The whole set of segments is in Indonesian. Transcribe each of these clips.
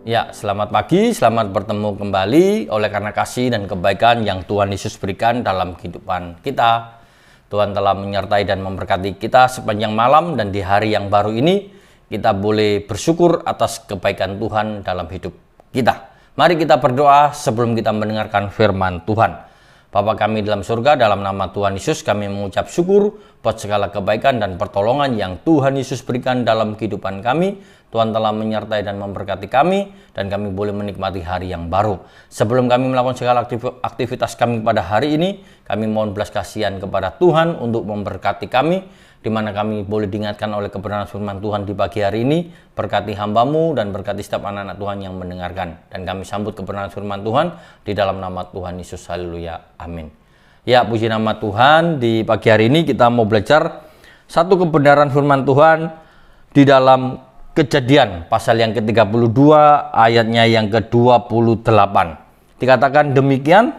Ya, selamat pagi, selamat bertemu kembali oleh karena kasih dan kebaikan yang Tuhan Yesus berikan dalam kehidupan kita. Tuhan telah menyertai dan memberkati kita sepanjang malam, dan di hari yang baru ini kita boleh bersyukur atas kebaikan Tuhan dalam hidup kita. Mari kita berdoa sebelum kita mendengarkan firman Tuhan. Bapa kami dalam surga, dalam nama Tuhan Yesus kami mengucap syukur buat segala kebaikan dan pertolongan yang Tuhan Yesus berikan dalam kehidupan kami. Tuhan telah menyertai dan memberkati kami, dan kami boleh menikmati hari yang baru. Sebelum kami melakukan segala aktivitas kami pada hari ini, kami mohon belas kasihan kepada Tuhan untuk memberkati kami, di mana kami boleh diingatkan oleh kebenaran firman Tuhan di pagi hari ini. Berkati hamba-Mu dan berkati setiap anak-anak Tuhan yang mendengarkan. Dan kami sambut kebenaran firman Tuhan di dalam nama Tuhan Yesus. Haleluya. Amin. Ya, puji nama Tuhan. Di pagi hari ini kita mau belajar satu kebenaran firman Tuhan di dalam Kejadian pasal yang ke-32 ayatnya yang ke-28. Dikatakan demikian,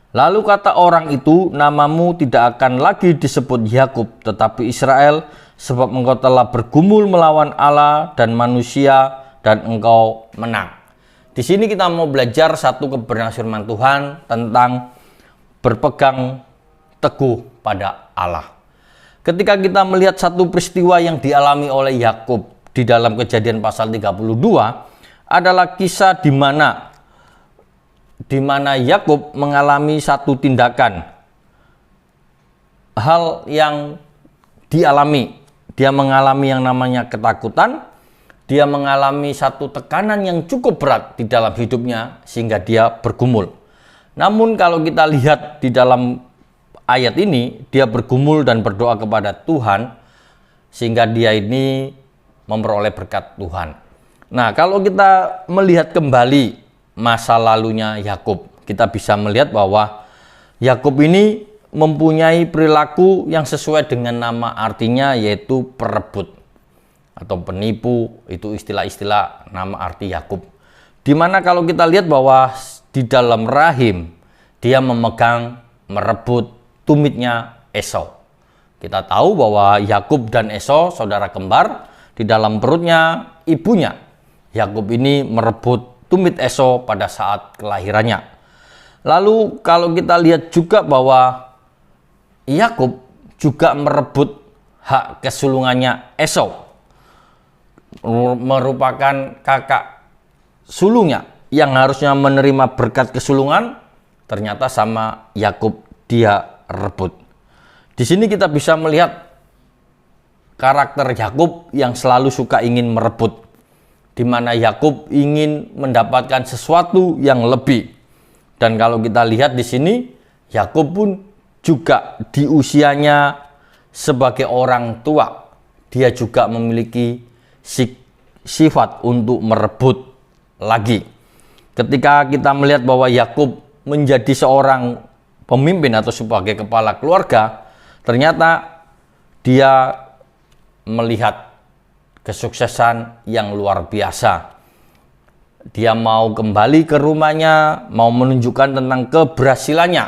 lalu kata orang itu, namamu tidak akan lagi disebut Yakub, tetapi Israel, sebab engkau telah bergumul melawan Allah dan manusia, dan engkau menang. Di sini kita mau belajar satu kebenaran firman Tuhan tentang berpegang teguh pada Allah. Ketika kita melihat satu peristiwa yang dialami oleh Yakub di dalam Kejadian pasal 32 adalah kisah di mana Yakub mengalami satu tindakan, hal yang dialami. Dia mengalami yang namanya ketakutan, dia mengalami satu tekanan yang cukup berat di dalam hidupnya sehingga dia bergumul. Namun kalau kita lihat di dalam ayat ini, dia bergumul dan berdoa kepada Tuhan sehingga dia ini memperoleh berkat Tuhan. Nah, kalau kita melihat kembali masa lalunya Yakub, kita bisa melihat bahwa Yakub ini mempunyai perilaku yang sesuai dengan nama artinya, yaitu perebut atau penipu. Itu istilah-istilah nama arti Yakub. Dimana kalau kita lihat bahwa di dalam rahim dia merebut tumitnya Esau. Kita tahu bahwa Yakub dan Esau saudara kembar. Di dalam perutnya ibunya, Yakub ini merebut tumit Esau pada saat kelahirannya. Lalu kalau kita lihat juga bahwa Yakub juga merebut hak kesulungannya Esau, merupakan kakak sulungnya yang harusnya menerima berkat kesulungan, ternyata sama Yakub dia rebut. Di sini kita bisa melihat karakter Yakub yang selalu suka ingin merebut, di mana Yakub ingin mendapatkan sesuatu yang lebih. Dan kalau kita lihat di sini, Yakub pun juga di usianya sebagai orang tua, dia juga memiliki sifat untuk merebut lagi. Ketika kita melihat bahwa Yakub menjadi seorang pemimpin atau sebagai kepala keluarga, ternyata dia melihat kesuksesan yang luar biasa. Dia mau kembali ke rumahnya, mau menunjukkan tentang keberhasilannya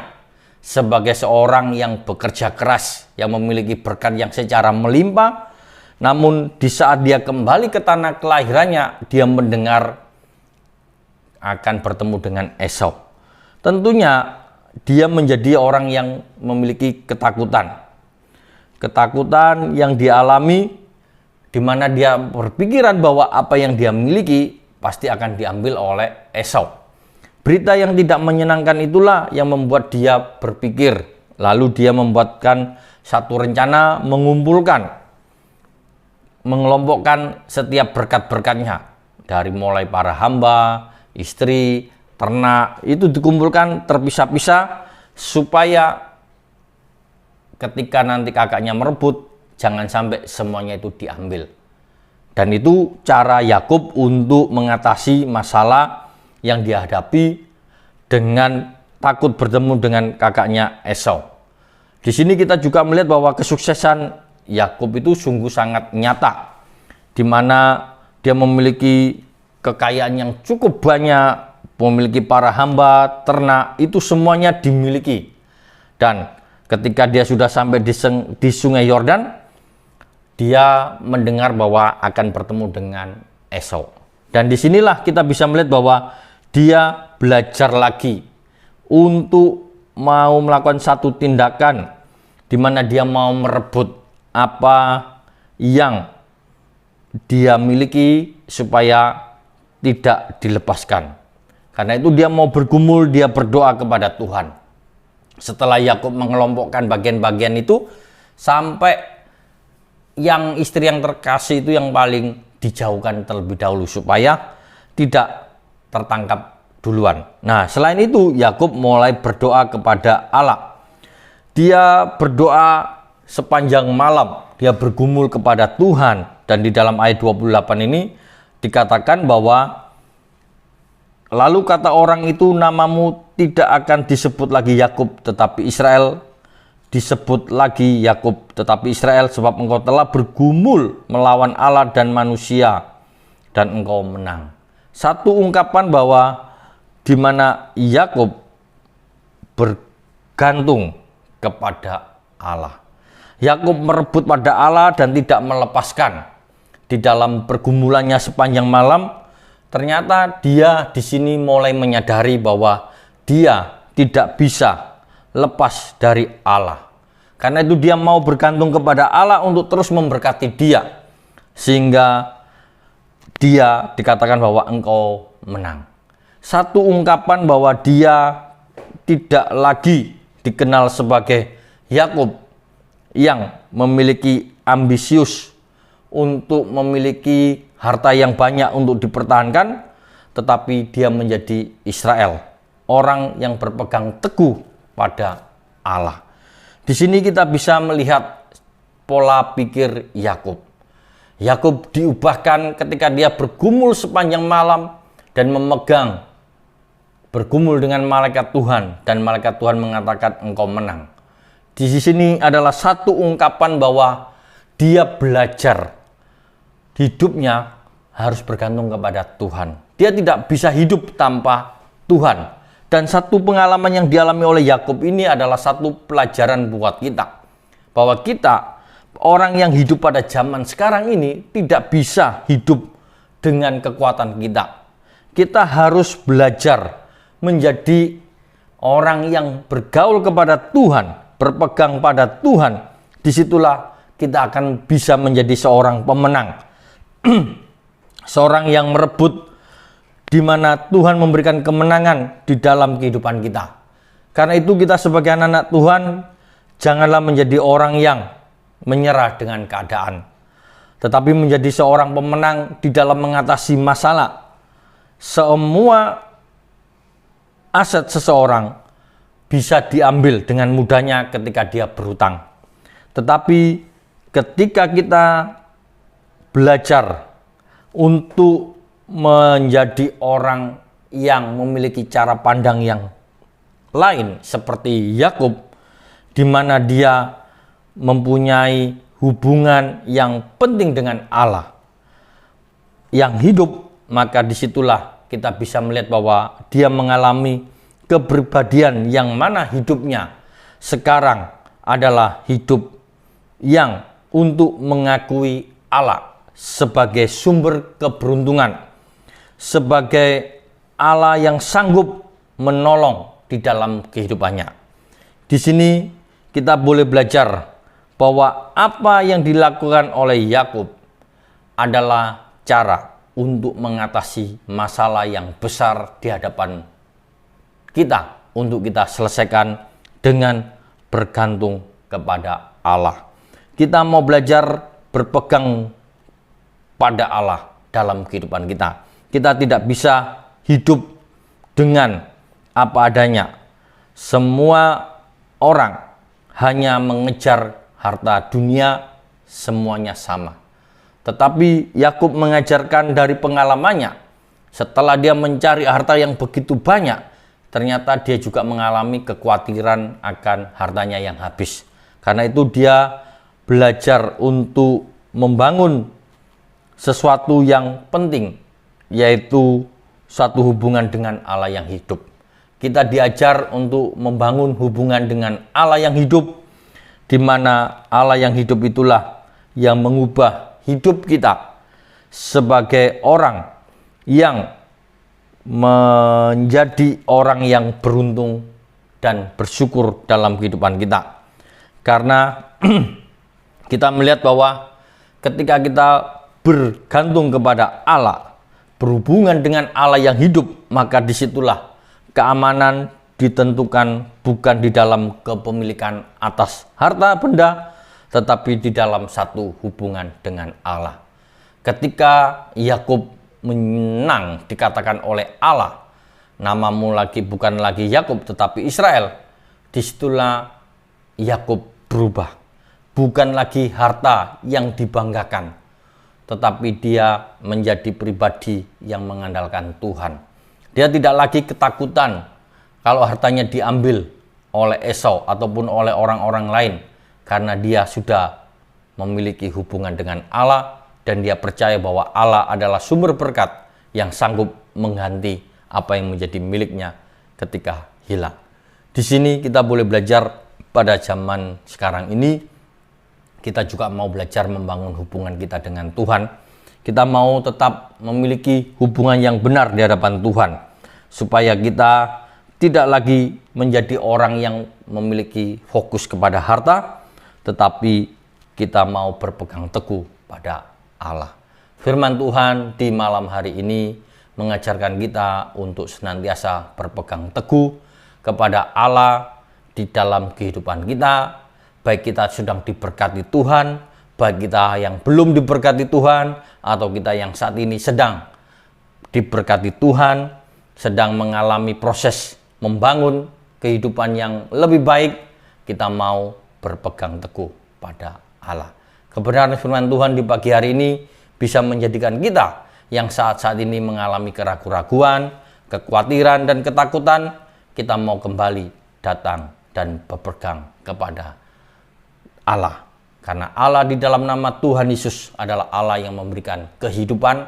sebagai seorang yang bekerja keras, yang memiliki berkat yang secara melimpah. Namun di saat dia kembali ke tanah kelahirannya, dia mendengar akan bertemu dengan Esau. Tentunya dia menjadi orang yang memiliki ketakutan. Ketakutan yang dialami, di mana dia berpikiran bahwa apa yang dia miliki pasti akan diambil oleh Esau. Berita yang tidak menyenangkan itulah yang membuat dia berpikir. Lalu dia membuatkan satu rencana mengelompokkan setiap berkat-berkatnya. Dari mulai para hamba, istri, ternak, itu dikumpulkan terpisah-pisah supaya ketika nanti kakaknya merebut, jangan sampai semuanya itu diambil. Dan itu cara Yakub untuk mengatasi masalah yang dihadapi dengan takut bertemu dengan kakaknya Esau. Di sini kita juga melihat bahwa kesuksesan Yakub itu sungguh sangat nyata, di mana dia memiliki kekayaan yang cukup banyak, memiliki para hamba, ternak, itu semuanya dimiliki. Dan ketika dia sudah sampai di Sungai Yordan, dia mendengar bahwa akan bertemu dengan Esau. Dan disinilah kita bisa melihat bahwa dia belajar lagi untuk mau melakukan satu tindakan di mana dia mau merebut apa yang dia miliki supaya tidak dilepaskan. Karena itu dia mau bergumul, dia berdoa kepada Tuhan. Setelah Yakub mengelompokkan bagian-bagian itu, sampai yang istri yang terkasih itu yang paling dijauhkan terlebih dahulu supaya tidak tertangkap duluan. Nah, selain itu Yakub mulai berdoa kepada Allah. Dia berdoa sepanjang malam, dia bergumul kepada Tuhan, dan di dalam ayat 28 ini dikatakan bahwa lalu kata orang itu, namamu tidak akan disebut lagi Yakub tetapi Israel, disebut lagi Yakub tetapi Israel, sebab engkau telah bergumul melawan Allah dan manusia dan engkau menang. Satu ungkapan bahwa di mana Yakub bergantung kepada Allah. Yakub merebut pada Allah dan tidak melepaskan. Di dalam pergumulannya sepanjang malam, ternyata dia di sini mulai menyadari bahwa dia tidak bisa lepas dari Allah. Karena itu dia mau bergantung kepada Allah untuk terus memberkati dia. Sehingga dia dikatakan bahwa engkau menang. Satu ungkapan bahwa dia tidak lagi dikenal sebagai Yakub yang memiliki ambisius untuk memiliki harta yang banyak untuk dipertahankan, tetapi dia menjadi Israel, orang yang berpegang teguh pada Allah. Di sini kita bisa melihat pola pikir Yakub. Yakub diubahkan ketika dia bergumul sepanjang malam dan bergumul dengan malaikat Tuhan, dan malaikat Tuhan mengatakan engkau menang. Di sini adalah satu ungkapan bahwa dia belajar hidupnya harus bergantung kepada Tuhan. Dia tidak bisa hidup tanpa Tuhan. Dan satu pengalaman yang dialami oleh Yakub ini adalah satu pelajaran buat kita. Bahwa kita, orang yang hidup pada zaman sekarang ini, tidak bisa hidup dengan kekuatan kita. Kita harus belajar menjadi orang yang bergaul kepada Tuhan, berpegang pada Tuhan. Disitulah kita akan bisa menjadi seorang pemenang. Seorang yang merebut, di mana Tuhan memberikan kemenangan di dalam kehidupan kita. Karena itu kita sebagai anak-anak Tuhan, janganlah menjadi orang yang menyerah dengan keadaan, tetapi menjadi seorang pemenang di dalam mengatasi masalah. Semua aset seseorang bisa diambil dengan mudahnya ketika dia berhutang. Tetapi ketika kita belajar untuk menjadi orang yang memiliki cara pandang yang lain seperti Yakub, di mana dia mempunyai hubungan yang penting dengan Allah yang hidup, maka disitulah kita bisa melihat bahwa dia mengalami kepribadian yang mana hidupnya sekarang adalah hidup yang untuk mengakui Allah sebagai sumber keberuntungan, sebagai Allah yang sanggup menolong di dalam kehidupannya. Di sini kita boleh belajar bahwa apa yang dilakukan oleh Yakub adalah cara untuk mengatasi masalah yang besar di hadapan kita, untuk kita selesaikan dengan bergantung kepada Allah. Kita mau belajar berpegang pada Allah dalam kehidupan kita. Kita tidak bisa hidup dengan apa adanya. Semua orang hanya mengejar harta dunia, semuanya sama. Tetapi Yakub mengajarkan dari pengalamannya, setelah dia mencari harta yang begitu banyak, ternyata dia juga mengalami kekhawatiran akan hartanya yang habis. Karena itu dia belajar untuk membangun sesuatu yang penting, yaitu satu hubungan dengan Allah yang hidup. Kita diajar untuk membangun hubungan dengan Allah yang hidup, di mana Allah yang hidup itulah yang mengubah hidup kita sebagai orang yang menjadi orang yang beruntung dan bersyukur dalam kehidupan kita. Karena kita melihat bahwa ketika kita bergantung kepada Allah, berhubungan dengan Allah yang hidup, maka disitulah keamanan ditentukan bukan di dalam kepemilikan atas harta benda, tetapi di dalam satu hubungan dengan Allah. Ketika Yakub menang dikatakan oleh Allah, namamu lagi bukan lagi Yakub tetapi Israel, disitulah Yakub berubah. Bukan lagi harta yang dibanggakan, tetapi dia menjadi pribadi yang mengandalkan Tuhan. Dia tidak lagi ketakutan kalau hartanya diambil oleh Esau ataupun oleh orang-orang lain, karena dia sudah memiliki hubungan dengan Allah dan dia percaya bahwa Allah adalah sumber berkat yang sanggup mengganti apa yang menjadi miliknya ketika hilang. Di sini kita boleh belajar pada zaman sekarang ini. Kita juga mau belajar membangun hubungan kita dengan Tuhan. Kita mau tetap memiliki hubungan yang benar di hadapan Tuhan, supaya kita tidak lagi menjadi orang yang memiliki fokus kepada harta, tetapi kita mau berpegang teguh pada Allah. Firman Tuhan di malam hari ini mengajarkan kita untuk senantiasa berpegang teguh kepada Allah di dalam kehidupan kita. Baik kita sedang diberkati Tuhan, baik kita yang belum diberkati Tuhan, atau kita yang saat ini sedang diberkati Tuhan, sedang mengalami proses membangun kehidupan yang lebih baik, kita mau berpegang teguh pada Allah. Kebenaran firman Tuhan di pagi hari ini bisa menjadikan kita yang saat-saat ini mengalami keraguan-raguan, kekhawatiran, dan ketakutan, kita mau kembali datang dan berpegang kepada Allah. Karena Allah di dalam nama Tuhan Yesus adalah Allah yang memberikan kehidupan,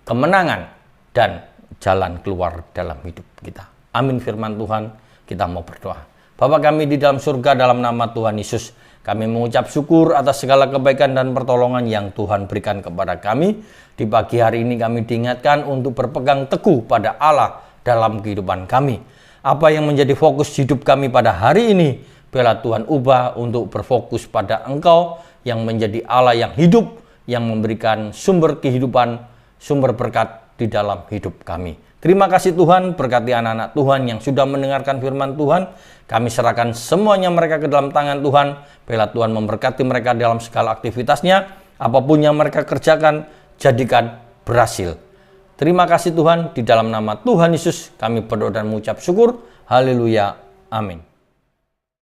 kemenangan, dan jalan keluar dalam hidup kita. Amin firman Tuhan. Kita mau berdoa. Bapa kami di dalam surga, dalam nama Tuhan Yesus, kami mengucap syukur atas segala kebaikan dan pertolongan yang Tuhan berikan kepada kami. Di pagi hari ini kami diingatkan untuk berpegang teguh pada Allah dalam kehidupan kami. Apa yang menjadi fokus hidup kami pada hari ini, biarlah Tuhan ubah untuk berfokus pada Engkau yang menjadi Allah yang hidup, yang memberikan sumber kehidupan, sumber berkat di dalam hidup kami. Terima kasih Tuhan, berkati anak-anak Tuhan yang sudah mendengarkan firman Tuhan. Kami serahkan semuanya mereka ke dalam tangan Tuhan. Biarlah Tuhan memberkati mereka dalam segala aktivitasnya. Apapun yang mereka kerjakan, jadikan berhasil. Terima kasih Tuhan, di dalam nama Tuhan Yesus kami berdoa dan mengucap syukur. Haleluya. Amin.